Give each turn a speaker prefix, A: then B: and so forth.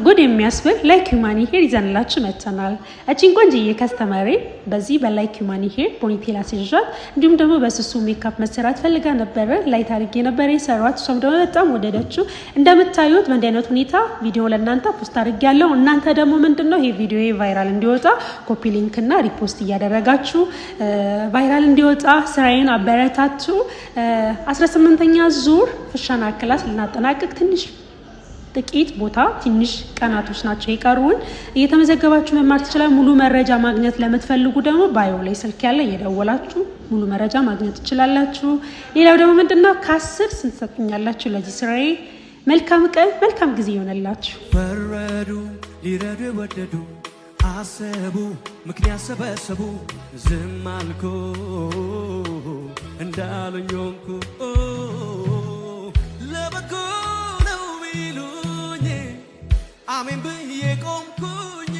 A: ጉድ የሚያስብል ላይክ ሂውማን ሄር ይዘንላችሁ መጥተናል። እቺን ቆንጆዬ ከስተመሬ በዚህ በላይክ ሂውማን ሄር ፖኒቴል አስይዣት እንዲሁም ደግሞ በስሱ ሜካፕ መሰራት ፈልጋ ነበር። ላይት አድርጌ ነበር የሰራኋት። እሷም ደግሞ በጣም ወደደችው። እንደምታዩት በእንዲህ አይነት ሁኔታ ቪዲዮ ለእናንተ ፖስት አድርጌያለሁ። እናንተ ደግሞ ምንድነው ይሄ ቪዲዮ ቫይራል እንዲወጣ ኮፒ ሊንክ እና ሪፖስት እያደረጋችሁ ቫይራል እንዲወጣ ስራዬን አበረታቱ። 18ኛ ዙር ፍሻና ክላስ ልናጠናቅቅ ትንሽ ጥቂት ቦታ ትንሽ ቀናቶች ናቸው የቀሩን። እየተመዘገባችሁ መማር ትችላላችሁ። ሙሉ መረጃ ማግኘት ለምትፈልጉ ደግሞ ባዮ ላይ ስልክ ያለ እየደወላችሁ ሙሉ መረጃ ማግኘት ትችላላችሁ። ሌላው ደግሞ ምንድነው ከ10 ስንት ሰጥኛላችሁ ለዚህ ስራዬ። መልካም ቀን መልካም ጊዜ ይሆነላችሁ።
B: ወረዱ ሊረዱ ወደዱ አሰቡ ምክንያት ሰበሰቡ ዝም አልኩ እንዳሉኝ ሆንኩ ለበጎ ነው ቢሉኝ አሜን ብዬ ቆምኩኝ